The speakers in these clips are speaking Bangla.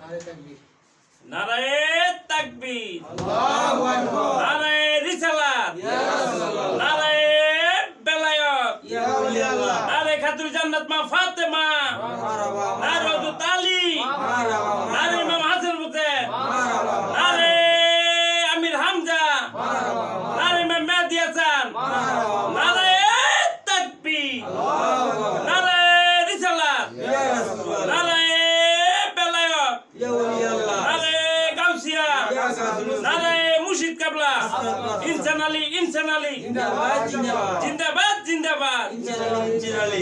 নারায়ে তাকবীর, আল্লাহু আকবার, নারায়ে রিসালাত, ইয়া রাসূলুল্লাহ, নারায়ে বেলায়েত, ইয়া ওলি আল্লাহ, নারায়ে খাতুল জান্নাত মা ফাতেমা, মারহাবা, নারায়ে হযরত আলী, মারহাবা, নারায়ে ইমাম হাসান হুসাইন, মারহাবা, নারায়ে আমির হামজা, মারহাবা, নারায়ে ইমাম মেহেদী হাসান, মারহাবা, নারায়ে তাকবীর, আল্লাহু আকবার, নারায়ে রিসালাত, ইয়া রাসূলুল্লাহ, নারায়ে বেলায়েত, ইয়া ওলি আল্লাহ, নারায়ে মুর্শিদ কাবলা, ইনসান আলী, ইনসান আলী, জিন্দাবাদ জিন্দাবাদ, জিন্দাবাদ জিন্দাবাদ,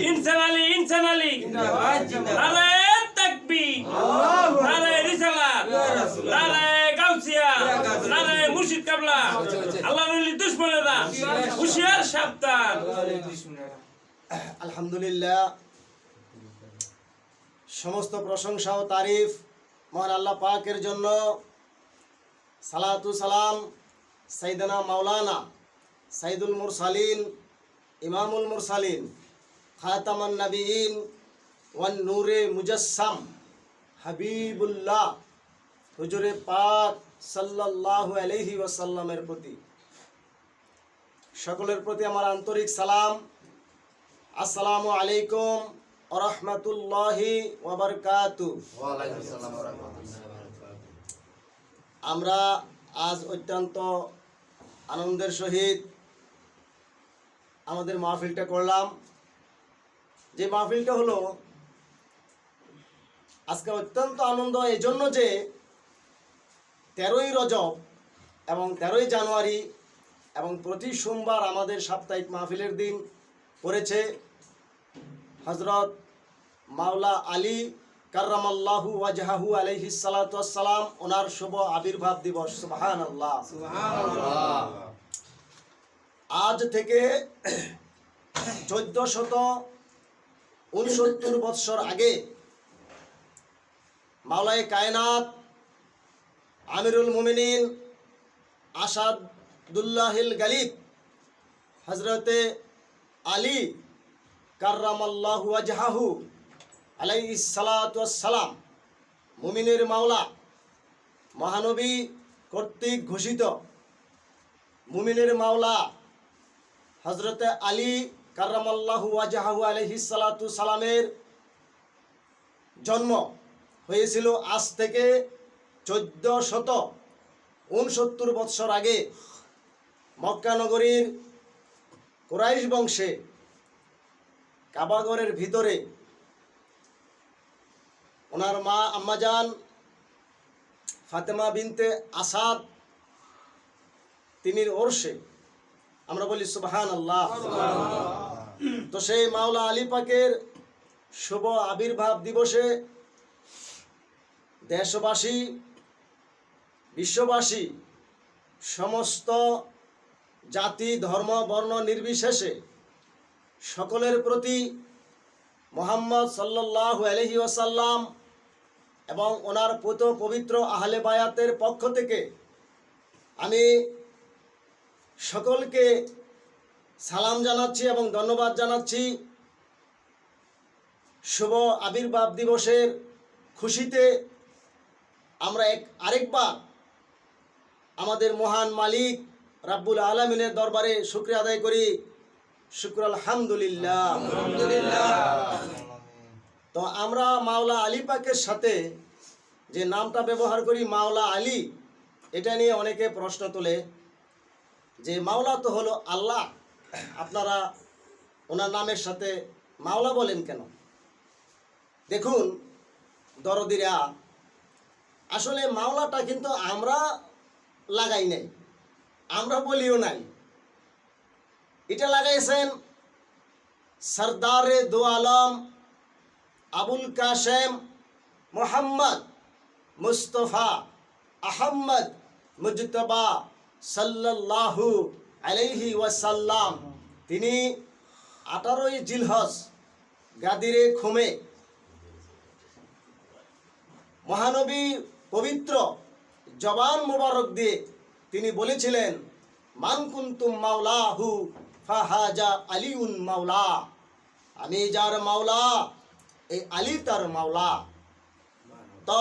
ইনসান আলী, ইনসান আলী, জিন্দাবাদ জিন্দাবাদ, নারায়ে তাকবীর, আল্লাহু আকবার, নারায়ে রিসালাত, ইয়া রাসূলুল্লাহ, নারায়ে গাউসিয়া, নারায়ে মুর্শিদ কাবলা। আল্লাহর ওলি দুশমনেরা হুঁশিয়ার সাবধান। আলহামদুলিল্লাহ, সমস্ত প্রশংসা ও তারিফ মহান আল্লাহ পাকের জন্য। সালাতু সালাম সাইয়েদনা মাওলানা সাইদুল মুরসালিন, ইমামুল মুরসালিন, খাতামান নবীন ওয়ান নূরে মুজাসসাম হাবিবুল্লাহ হুজুরে পাক সাল্লাল্লাহু আলাইহি ওয়াসাল্লামের প্রতি, সকলের প্রতি আমার আন্তরিক সালাম। আসসালামু আলাইকুম ওয়া রাহমাতুল্লাহি ওয়া বারাকাতুহু। ওয়া আলাইকুম আসসালাম ওয়া রাহমাতুল্লাহি ওয়া বারাকাতুহু। আমরা আজ অত্যন্ত আনন্দের সহিত আমাদের মাহফিলটা করলাম। যে মাহফিলটা হলো আজকে অত্যন্ত আনন্দ এই জন্য যে 13ই রজব এবং 13ই জানুয়ারি এবং প্রতি সোমবার আমাদের সাপ্তাহিক মাহফিলের দিন পড়েছে হযরত মাওলা আলী কাররামাল্লাহু ওয়াজহাহু আলাইহিস সালাতু ওয়াস সালাম, ওনার শুভ আবির্ভাব দিবস। সুবহানাল্লাহ, সুবহানাল্লাহ। আজ থেকে 1469 বৎসর আগে মাওলায়ে কায়নাত আমিরুল মুমিনিন আসাদুল্লাহিল গালিব হযরতে আলী কাররামাল্লাহু ওয়াজহাহু আলাইহিস সালাতু ওয়াস সালাম, মুমিনের মাওলা, মহানবী কর্তৃক ঘোষিত মুমিনের মাওলা হযরতে আলী কাররামাল্লাহু ওয়াজহাহু আলাইহিস সালাতু সালামের জন্ম হয়েছিল আজ থেকে 1469 বৎসর আগে মক্কা নগরীর কুরাইশ বংশে কাবাগরের ভিতরে ওনার মা আম্মাজান ফাতেমা বিনতে আসাদ তিনির ওরসে, আমরা বলি সুবহানাল্লাহ। তো সেই মাওলা আলী পাকের শুভ আবির্ভাব দিবসে দেশবাসী, বিশ্ববাসী, সমস্ত জাতি ধর্ম বর্ণ নির্বিশেষে সকলের প্রতি মুহাম্মদ সাল্লাল্লাহু আলাইহি ওয়াসাল্লাম এবং ওনার পুত পবিত্র আহলে বায়াতের পক্ষ থেকে আমি সকলকে সালাম জানাচ্ছি এবং ধন্যবাদ জানাচ্ছি। শুভ আবির্ভাব দিবসের খুশিতে আমরা আরেকবার আমাদের মহান মালিক রাব্বুল আলামিনের দরবারে শুকরিয়া আদায় করি। শুকর আলহামদুলিল্লাহ, আলহামদুলিল্লাহ। তো আমরা মাওলা আলী পাকের সাথে যে নামটা ব্যবহার করি মাওলা আলী, এটা নিয়ে অনেকে প্রশ্ন তোলে যে মাওলা তো হলো আল্লাহ, আপনারা ওনার নামের সাথে মাওলা বলেন কেন? দেখুন দরদিরা, আসলে মাওলাটা কিন্তু আমরা লাগাই নাই, আমরা বলিও নাই। এটা লাগাইছেন সরদারে দো আলম আবুল কাসেম মোহাম্মদ মুস্তফা আহমদ মুজতবা সাল্লাল্লাহু আলাইহি ওয়াসাল্লাম। তিনি 18ই জিলহজ গাদিরে খুমে মহানবী পবিত্র জবান মোবারক দিয়ে তিনি বলেছিলেন, মান কুনতুম মাওলাহু ফাহাজা আলিউন মাওলা, আমি যার মাওলা এই আলী তার মাওলা। তো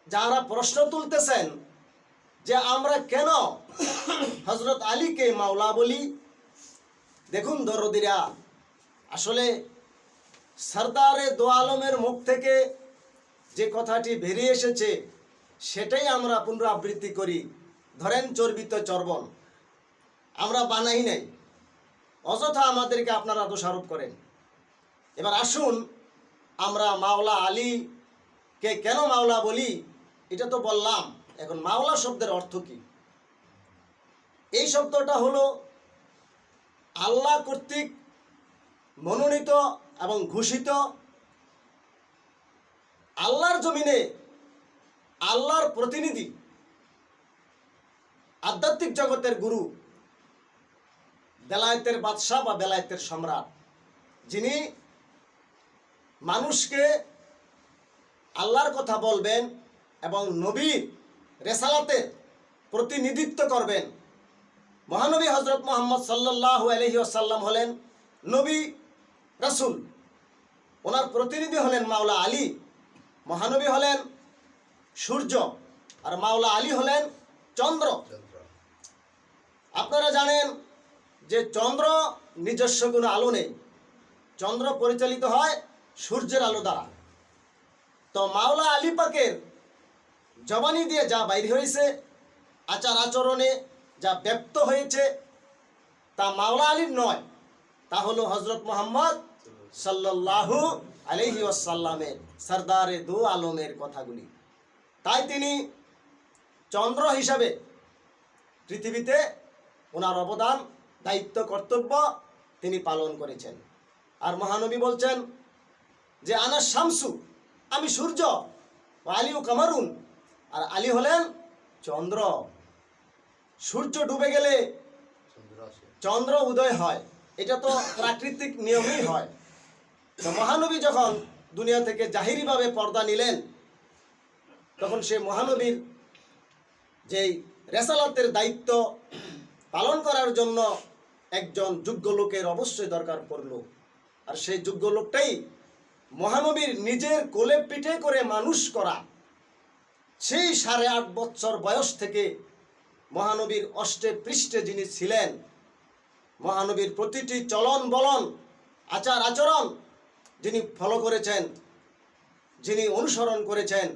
যারা প্রশ্ন তুলতেছেন যে আমরা কেন হযরত আলীকে মাওলা বলি, দেখুন দরদিরা, আসলে সরদারে দো আলমের মুখ থেকে যে কথাটি বেরিয়ে এসেছে সেটাই আমরা পুনরাবৃত্তি করি। ধরেন চর্বিত চর্বণ, আমরা বানাই নাই, অযথা আমাদেরকে আপনারা দোষারোপ করেন। এবার আসুন আমরা মাওলা আলীকে কেন মাওলা বলি এটা তো বললাম, এখন মাওলা শব্দের অর্থ কি? এই শব্দটা হলো আল্লাহ কর্তৃক মনোনীত এবং ঘোষিত, আল্লাহর জমিনে আল্লাহর প্রতিনিধি, আধ্যাত্মিক জগতের গুরু, বেলায়েতের বাদশাহ বা বেলায়েতের সম্রাট, যিনি মানুষকে আল্লাহর কথা বলবেন এবং নবীর রেসালাতের প্রতিনিধিত্ব করবেন। মহানবী হযরত মুহাম্মদ সাল্লাল্লাহু আলাইহি ওয়াসাল্লাম হলেন নবী রাসূল, ওনার প্রতিনিধি হলেন মাওলা আলী। মহানবী হলেন সূর্য আর মাওলা আলী হলেন চন্দ্র। আপনারা জানেন যে চন্দ্র নিজস্ব কোনো আলো নেই, চন্দ্র পরিচালিত হয় সূর্যের আলো দ্বারা। তো মাওলা আলী পাকের জবানি দিয়ে যা বাইর হয়েছে, আচার আচরণে যা ব্যক্ত হয়েছে, তা মাওলা আলীর নয়, তা হলো হযরত মুহাম্মদ সাল্লাল্লাহু আলাইহি ওয়াসাল্লামের সরদারে দো আলমের কথাগুলি। তাই তিনি চন্দ্র হিসাবে পৃথিবীতে ওনার অবদান, দায়িত্ব, কর্তব্য তিনি পালন করেছেন। আর মহানবী বলছেন যে আনা শামসু, আমি সূর্য, আলী ও কামারুন, আর আলী হলেন চন্দ্র। সূর্য ডুবে গেলে চন্দ্র উদয় হয়, এটা তো প্রাকৃতিক নিয়মেই হয়। তো মহানবী যখন দুনিয়া থেকে জাহিরিভাবে পর্দা নিলেন, তখন সে মহানবীর যেই রেসালাতের দায়িত্ব পালন করার জন্য একজন যোগ্য লোকের অবশ্যই দরকার পড়ল। আর সেই যোগ্য লোকটাই মহানবীর নিজের কোলে পিঠে করে মানুষ করা। সেই 8.5 বছর বয়স থেকে মহানবীর অষ্টে পৃষ্ঠে যিনি ছিলেন, মহানবীর প্রতিটি চলন বলন, আচার আচরণ যিনি ফলো করেছেন, যিনি অনুসরণ করেছেন,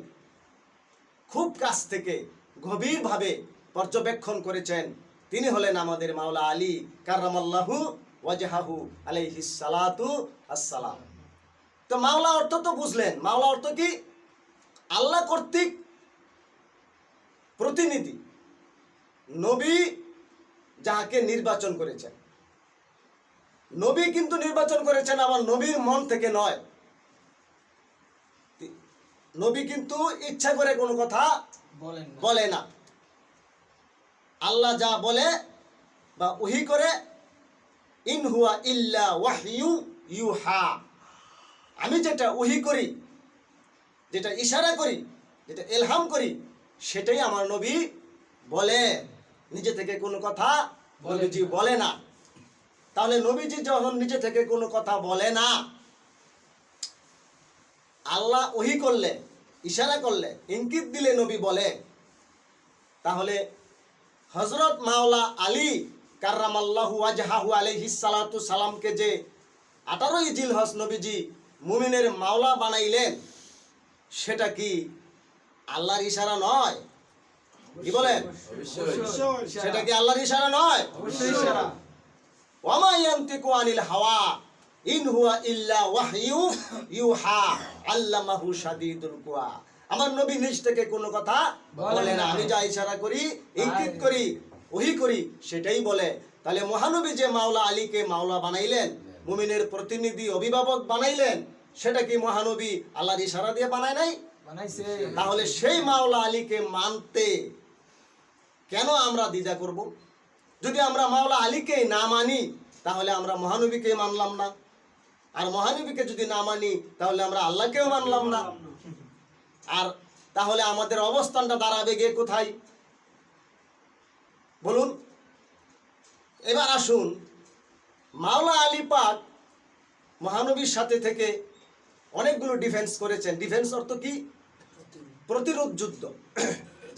খুব কাছ থেকে গভীরভাবে পর্যবেক্ষণ করেছেন, তিনি হলেন আমাদের মাওলা আলী কাররামাল্লাহু ওয়াজহাহু আলাইহিস সালাতু আসসালাম। তো মাওলা অর্থ তো বুঝলেন, মাওলা অর্থ কি? আল্লাহ কর্তৃক প্রতিনিধি, নবী যাহাকে নির্বাচন করেছেন। নবী কিন্তু নির্বাচন করেছেন আমার নবীর মন থেকে নয়। নবী কিন্তু ইচ্ছা করে কোনো কথা বলে না। আল্লাহ যা বলে বা ওহী করে, ইন হুয়া ইল্লা ওয়াহয়ু ইউহা, আমি যেটা ওহী করি, যেটা ইশারা করি, যেটা ইলহাম করি, সেটাই আমার নবী বলে। নিজে থেকে কোনো কথা নবীজি বলে না। তাহলে নবীজি যখন নিজে থেকে কোনো কথা বলে না, আল্লাহ ওহী করলে, ইশারা করলে, ইঙ্গিত দিলে নবী বলে, তাহলে হযরত মাওলা আলী কাররামাল্লাহু ওয়াজহাহু আলাইহিস সালাতু সালামকে যে 18ই জিলহজ নবীজি মুমিনের মাওলা বানাইলেন, সেটা কি আল্লাহর ইশারা নয়? কি বলেন? সেটা কি আল্লাহর ইশারা নয়? অবশ্যই ইশারা। ওয়ামা ইয়ানতিকু আনিল হাওয়া ইন হুয়া ইল্লা ওয়াহয়ু ইউহা আল্লামাহু শাদীদুল কুওয়া। আমার নবী নিজ থেকে কোনো কথা বলে না, আমি যা ইশারা করি, ইঙ্গিত করি, ওহী করি, সেটাই বলে। তাহলে মহানবী যে মাওলা আলীকে মাওলা বানাইলেন, মুমিনের প্রতিনিধি, অভিভাবক বানাইলেন, সেটা কি মহানবী আল্লাহর ইশারা দিয়ে বানায় নাই? বানাইছে। তাহলে সেই মাওলা আলীকে মানতে কেন আমরা দ্বিধা করব? যদি আমরা মাওলা আলীকে না মানি, তাহলে আমরা মহানবীকে মানলাম না। আর মহানবীকে যদি না মানি, তাহলে আমরা আল্লাহকেও মানলাম না। আর তাহলে আমাদের অবস্থানটা দাঁড়াবে গিয়ে কোথায় বলুন? এবার আসুন, মাওলা আলী পাক মহানবীর সাথে থেকে অনেকগুলো ডিফেন্স করেছেন। ডিফেন্স অর্থ কি? প্রতিরোধ যুদ্ধ,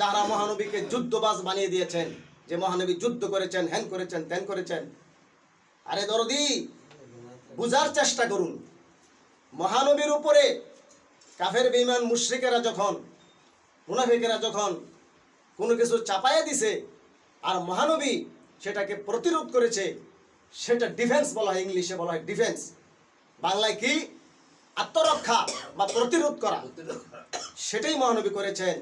যারা মহানবীকে যুদ্ধবাজ বানিয়ে দিয়েছেন, যে মহানবী যুদ্ধ করেছেন, হ্যান করেছেন, ত্যান করেছেন। আরে দরদি, বুঝার চেষ্টা করুন। মহানবীর উপরে কাফের বেঈমান মুশরিকেরা যখন, মুনাফিকেরা যখন কোনো কিছু চাপাইয়া দিছে আর মহানবী সেটাকে প্রতিরোধ করেছে, সেটা ডিফেন্স বলা হয়, ইংলিশে বলা হয় ডিফেন্স। বাংলায় কি? আত্মরক্ষা বা প্রতিরোধ করা। সেটাই মহানবী করেছেন।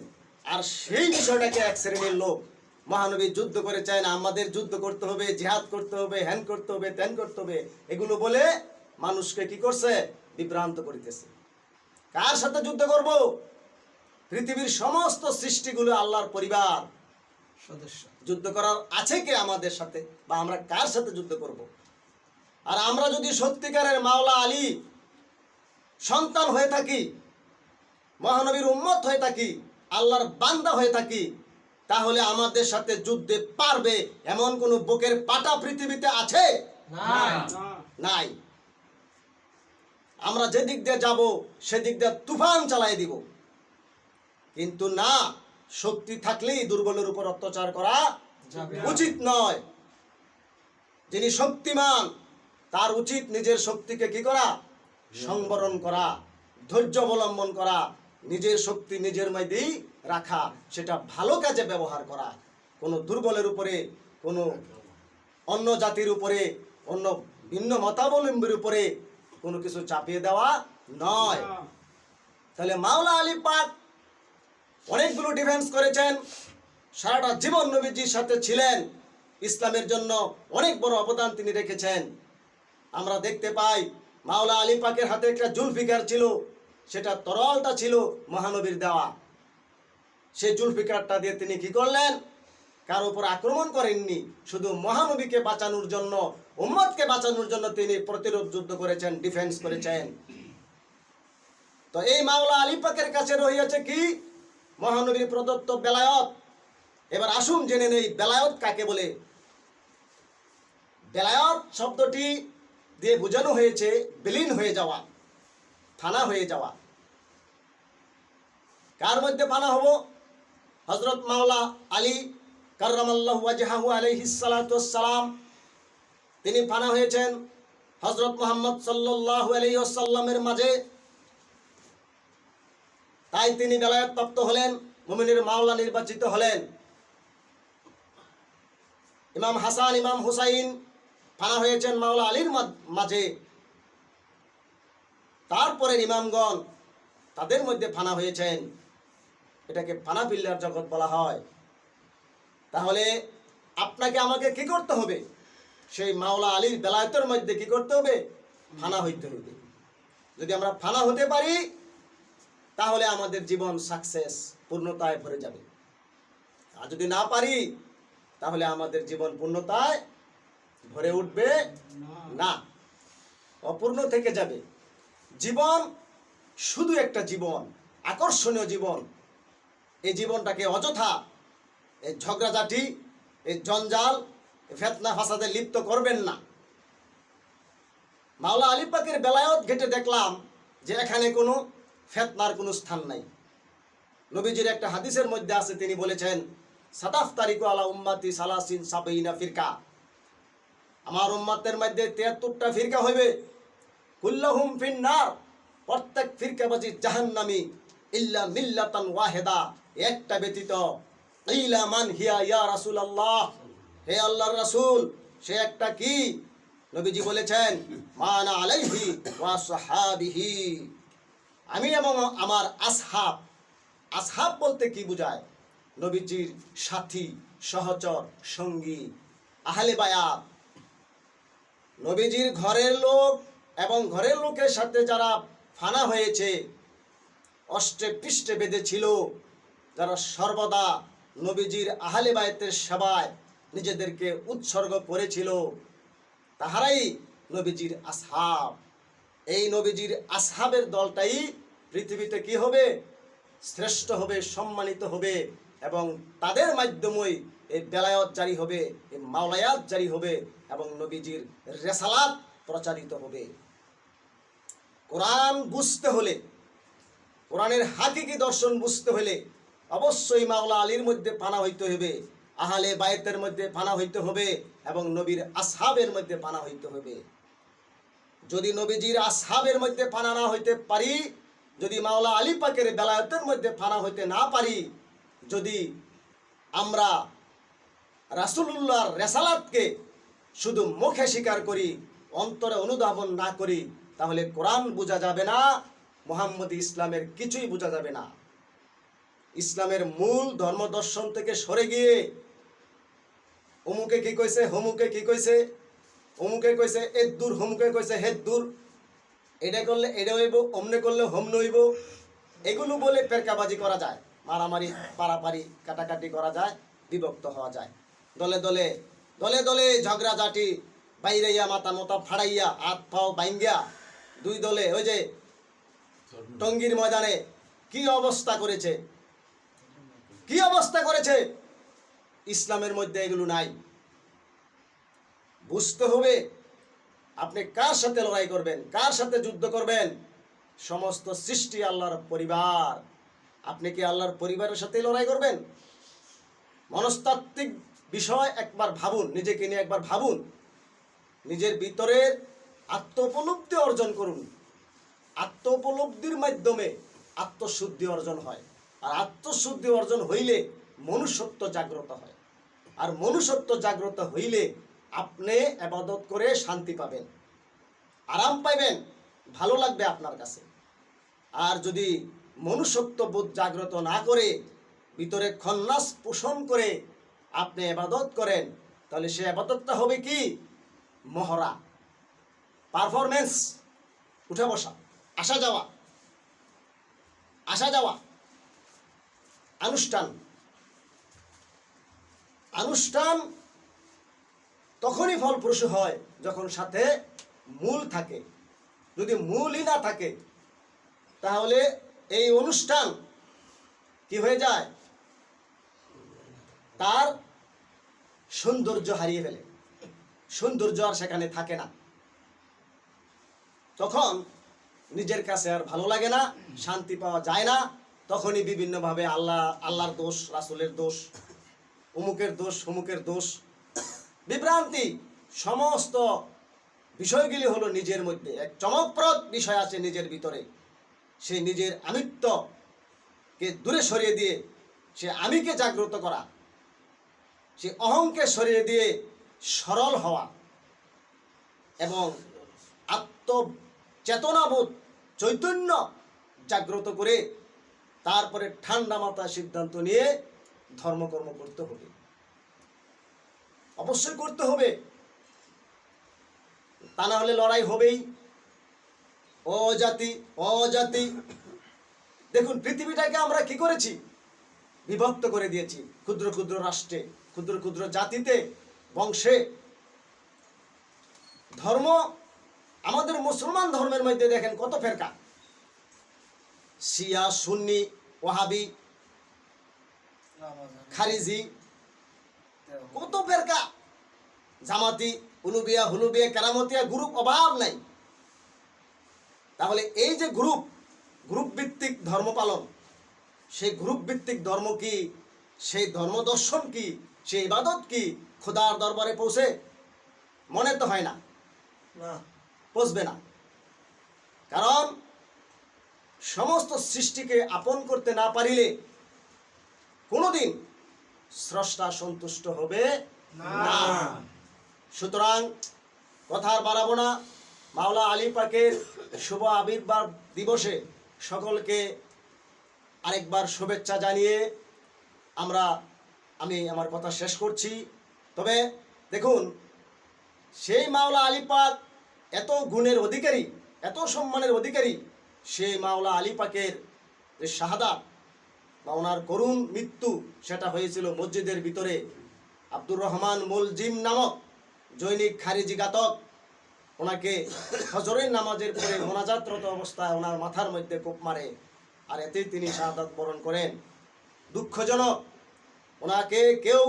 আর সেই বিষয়টাকে এক শ্রেণীর লোক, মহানবী যুদ্ধ করেছেন, আমাদের যুদ্ধ করতে হবে, জিহাদ করতে হবে, হ্যান করতে হবে, ত্যান করতে হবে, এগুলো বলে মানুষকে কি করছে? বিভ্রান্ত করিতেছে। কার সাথে যুদ্ধ করব? পৃথিবীর সমস্ত সৃষ্টিগুলো আল্লাহর পরিবার, সদস্য। যুদ্ধ করার আছে কে আমাদের সাথে? বা আমরা কার সাথে যুদ্ধ করব? আর আমরা যদি সত্যিকারের মাওলা আলী সন্তান হয়ে থাকি, মহানবীর উম্মত হয়ে থাকি, আল্লাহর বান্দা হয়ে থাকি, তাহলে আমাদের সাথে যুদ্ধে পারবে এমন কোন বুকের পাটা পৃথিবীতে আছে? নাই। আমরা যেদিক দিয়ে যাব সেদিক দিয়ে তুফান চালাই দিব। কিন্তু না, শক্তি থাকলেই দুর্বলের উপর অত্যাচার করা উচিত নয়। যিনি শক্তিমান তার উচিত নিজের শক্তিকে কি করা? সংবরণ করা, ধৈর্য অবলম্বন করা, নিজের শক্তি নিজের মধ্যেই রাখা, সেটা ভালো কাজে ব্যবহার করা। কোনো দুর্বলের উপরে, কোনো অন্য জাতির উপরে, অন্য ভিন্ন মতাবলম্বীর উপরে কোনো কিছু চাপিয়ে দেওয়া নয়। তাহলে মাওলা আলী পাক অনেকগুলো ডিফেন্স করেছেন, সারাটা জীবন নবীজির সাথে ছিলেন, ইসলামের জন্য অনেক বড় অবদান তিনি রেখেছেন। আমরা দেখতে পাই মাওলা আলী পাকের হাতে একটা জুলফিকার ছিল, সেটা তরলটা ছিল মহানবীর দেওয়া। সেই জুলফিকারটা দিয়ে তিনি কি করলেন? কার উপর আক্রমণ করেননি, শুধু মহানবীকে বাঁচানোর জন্য, উম্মতকে বাঁচানোর জন্য তিনি প্রতিরোধ যুদ্ধ করেছেন, ডিফেন্স করেছেন। তো এই মাওলা আলী পাকের কাছে রহিয়াছে কি? মহানবীর প্রদত্ত বেলায়ত। এবার আসুন জেনে নেই বেলায়ত কাকে বলে। বেলায়ত শব্দটি দিয়ে বোঝানো হয়েছে বিলীন হয়ে যাওয়া, ফানা হয়ে যাওয়া। কার মধ্যে ফানা হব? হযরত মাওলা আলী কাররামাল্লাহু ওয়াজহাহু আলাইহিস সালাতু ওয়াস সালাম, তিনি ফানা হয়েছেন হযরত মুহাম্মদ সাল্লাল্লাহু আলাইহি ওয়াসাল্লামের মাঝে। তাই তিনি বেলায়েত প্রাপ্ত হলেন, মুমিনের মাওলা নির্বাচিত হলেন। ইমাম হাসান, ইমাম হুসাইন ফানা হয়েছেন মাওলা আলীর মাঝে। তারপরে ইমামগণ তাদের মধ্যে ফানা হয়েছেন। এটাকে ফানা পিল্লার জগৎ বলা হয়। তাহলে আপনাকে আমাকে কি করতে হবে? সেই মাওলা আলীর বেলায়েতের মধ্যে কি করতে হবে? ফানা হইতে হবে। যদি আমরা ফানা হতে পারি তাহলে আমাদের জীবন সাকসেস, পূর্ণতায় ভরে যাবে। আর যদি না পারি তাহলে আমাদের জীবন পূর্ণতায় ভরে উঠবে না, অপূর্ণ থেকে যাবে। জীবন শুধু একটা জীবন, আকর্ষণীয় জীবন। এই জীবনটাকে অযথা এই ঝগড়াঝাটি, এই জঞ্জাল, ফিতনা ফাসাদে লিপ্ত করবেন না। মাওলা আলী পাকের বেলায়েত ঘেটে দেখলাম যে এখানে কোনো ফিতনার কোনো স্থান নাই। নবীজির একটা হাদিসের মধ্যে আছে, তিনি বলেছেন সাতাফতারিকু আলা উম্মতি সালাসিন সাবিনা ফিরকা, আমার উম্মতের মধ্যে 73টা ফিরকা হইবে। কুল্লুহুম ফিন্নার, প্রত্যেক ফিরকাবাজি জাহান্নামী, ইল্লা মিল্লাতান ওয়াহিদা, একটা ব্যতীত। ইলা মান হিয়া ইয়া রাসূলুল্লাহ, হে আল্লাহর রাসূল, সে একটা কি? নবীজি বলেছেন মানা আলাইহি ওয়া সাহাবিহি, আমি এবং আমার আসহাব। আসহাব বলতে কি বোঝায়? নবীজির সাথী, সহচর, সঙ্গী, আহলে বায়াত। নবীজির ঘরের লোক এবং ঘরের লোকের সাথে যারা ফানা হয়েছে, অষ্টে পৃষ্ঠে বেঁধেছিল, যারা সর্বদা নবীজির আহলে বায়াতের সেবায় নিজেদেরকে উৎসর্গ করেছিল, তাহারাই নবীজির আসহাব। এই নবীজির আসহাবের দলটাই পৃথিবীতে কি হবে? শ্রেষ্ঠ হবে, সম্মানিত হবে, এবং তাদের মাধ্যমেই এই বেলায়েত জারি হবে, এই মাওলায়াত জারি হবে, এবং নবীজির রিসালাত প্রচারিত হবে। কোরআন বুঝতে হলে, কোরআনের হাকিকি দর্শন বুঝতে হলে অবশ্যই মাওলা আলীর মধ্যে পানা হইতে হবে, আহলে বায়তের মধ্যে পানা হইতে হবে এবং নবীর আসহাবের মধ্যে পানা হইতে হবে। যদি নবীজির আসহাবের মধ্যে পানা না হইতে পারি, যদি মাওলা আলী পাকের বেলায়েতের মধ্যে পানা হইতে না পারি, যদি আমরা রাসূলুল্লাহর রেসালাতকে শুধু মুখে স্বীকার করি, অন্তরে অনুধাবন না করি, তাহলে কোরআন বোঝা যাবে না, মুহাম্মদী ইসলামের কিছুই বোঝা যাবে না। ইসলামের মূল ধর্ম দর্শন থেকে সরে গিয়ে অমুকে কি কইছে, হমুকে কি কইছে, অমুকে কইছে এর দূর, হমুকে কইছে হেদ দূর, এটা করলে এটা হইব, অমনে করলে হমনে হইব, এগুলো বলে পেরকাবাজি করা যায়, মারামারি পারাপারি কাটাকাটি করা যায়, বিভক্ত হওয়া যায়, দলে দলে দলে দলে ঝগড়াঝাটি বাইরাইয়া মাথা মোতা ফাড়াইয়া হাত পাও বাইঙ্গিয়া দুই দলে ওই যে টঙ্গীর ময়দানে কি অবস্থা করেছে, কি অবস্থা করেছে। ইসলামের মধ্যে এগুলো নাই। বুঝতে হবে আপনি কার সাথে লড়াই করবেন, কার সাথে যুদ্ধ করবেন। সমস্ত সৃষ্টি আল্লাহর পরিবার, আপনি কি আল্লাহর পরিবারের সাথে লড়াই করবেন? মনস্তাত্ত্বিক বিষয় একবার ভাবুন, নিজেকে নিয়ে একবার ভাবুন, নিজের ভিতরের আত্মোপলব্ধি অর্জন করুন। আত্মোপলব্ধির মাধ্যমে আত্মশুদ্ধি অর্জন হয়, আর আত্মশুদ্ধি অর্জন হইলে মনুষ্যত্ব জাগ্রত হয়, আর মনুষ্যত্ব জাগ্রত হইলে আপনি ইবাদত করে শান্তি পাবেন, আরাম পাইবেন, ভালো লাগবে আপনার কাছে। আর যদি মনুষ্যত্ব বোধ জাগ্রত না করে ভিতরে খন্নাস পোষণ করে আপনি ইবাদত করেন, তাহলে সে ইবাদতটা হবে কি? মহড়া, পারফরমেন্স, উঠে বসা, আসা যাওয়া, আসা যাওয়া, অনুষ্ঠান। অনুষ্ঠান তখনই ফলপ্রসূ হয় যখন সাথে মূল থাকে। যদি মূলই না থাকে তাহলে এই অনুষ্ঠান কি হয়ে যায়? তার সৌন্দর্য হারিয়ে ফেলে, সৌন্দর্য আর সেখানে থাকে না, তখন নিজের কাছে আর ভালো লাগে না, শান্তি পাওয়া যায় না। তখনই বিভিন্নভাবে আল্লাহর দোষ, রাসূলের দোষ, অমুকের দোষ, অমুকের দোষ, বিভ্রান্তি, সমস্ত বিষয়গুলি হলো নিজের মধ্যে এক চমকপ্রদ বিষয় আছে নিজের ভিতরে। সেই নিজের আমিত্বকে দূরে সরিয়ে দিয়ে সে আমিকে জাগ্রত করা, সে অহংকে সরিয়ে দিয়ে সরল হওয়া এবং আত্মচেতনাবোধ, চৈতন্য জাগ্রত করে তারপরে ঠান্ডা মাথায় সিদ্ধান্ত নিয়ে ধর্মকর্ম করতে হবে, অবশ্যই করতে হবে। তা না হলে লড়াই হবেই। অজাতি অজাতি, দেখুন পৃথিবীটাকে আমরা কি করেছি? বিভক্ত করে দিয়েছি ক্ষুদ্র ক্ষুদ্র রাষ্ট্রে, ক্ষুদ্র ক্ষুদ্র জাতিতে, বংশে। ধর্ম, আমাদের মুসলমান ধর্মের মধ্যে দেখেন কত ফেরকা, শিয়া, সুন্নি, ওয়াহাবি, খারিজি, কত ফেরকা, জামাতি, উলুবিয়া, হুলুবিয়া, কেরামতিয়া, গ্রুপ অভাব নাই। তাহলে এই যে গ্রুপ ভিত্তিক ধর্ম পালন, সেই গ্রুপ ভিত্তিক ধর্ম কি, সেই ধর্ম দর্শন কি, সেই ইবাদত কি খোদার দরবারে পৌঁছে? মনে তো হয় না, পৌঁছবে না। কারণ সমস্ত সৃষ্টিকে আপন করতে না পারিলে কোনোদিন স্রষ্টা সন্তুষ্ট হবে না। সুতরাং কথা আর বাড়াবো না। মাওলা আলী পাকের শুভ আবির্ভাব দিবসে সকলকে আরেকবার শুভেচ্ছা জানিয়ে আমি আমার কথা শেষ করছি। তবে দেখুন, সেই মাওলা আলী পাক এত গুণের অধিকারী, এত সম্মানের অধিকারী, সেই মাওলা আলী পাকের যে শাহাদাত বা ওনার করুণ মৃত্যু, সেটা হয়েছিল মসজিদের ভিতরে। আব্দুর রহমান মুলজিম নামক জৈনিক খারিজি ঘাতক ওনাকে ফজরের নামাজের পরে মোনাজাতরত অবস্থায় ওনার মাথার মধ্যে কোপ মারে, আর এতেই তিনি শাহাদাত বরণ করেন। দুঃখজনক, ওনাকে কেউ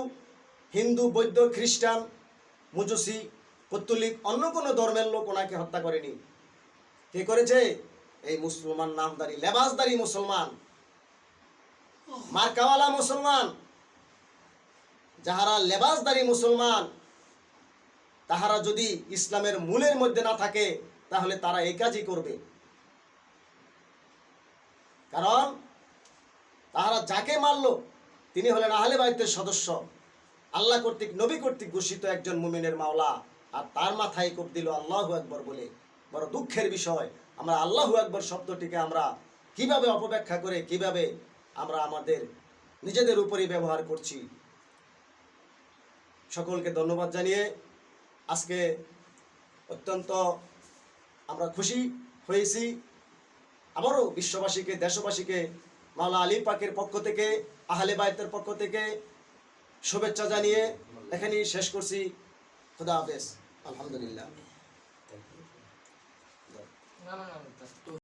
হিন্দু, বৌদ্ধ, খ্রিস্টান, মুজুসি, পত্তলিক, অন্য কোনো ধর্মের লোক ওনাকে হত্যা করেনি। কে করেছে? এই মুসলমান নামদারি লেবাসদারি মুসলমান, মার্কাওয়ালা মুসলমান, যাহারা লেবাসদারি মুসলমান, তাহারা যদি ইসলামের মূলের মধ্যে না থাকে তাহলে তারা এই কাজই করবে। কারণ তাহারা যাকে মারল তিনি হলেন আহলে বাইতের সদস্য, আল্লাহ কর্তৃক নবী কর্তৃক ঘোষিত একজন মুমিনের মাওলা, আর তার মাথায় কোপ দিল আল্লাহু আকবার বলে। বড় দুঃখের বিষয়, আমরা আল্লাহু আকবার শব্দটিকে আমরা কিভাবে অপব্যাখ্যা করে কিভাবে আমরা আমাদের নিজেদের উপরই ব্যবহার করছি। সকলকে ধন্যবাদ জানিয়ে আজকে অত্যন্ত আমরা খুশি হয়েছি। আবারও বিশ্ববাসীকে, দেশবাসীকে মাওলা আলী পাকের পক্ষ থেকে, আহলে বাইতের পক্ষ থেকে শুভেচ্ছা জানিয়ে এখানেই শেষ করছি। খুদা হাফেজ। আলহামদুলিল্লাহ।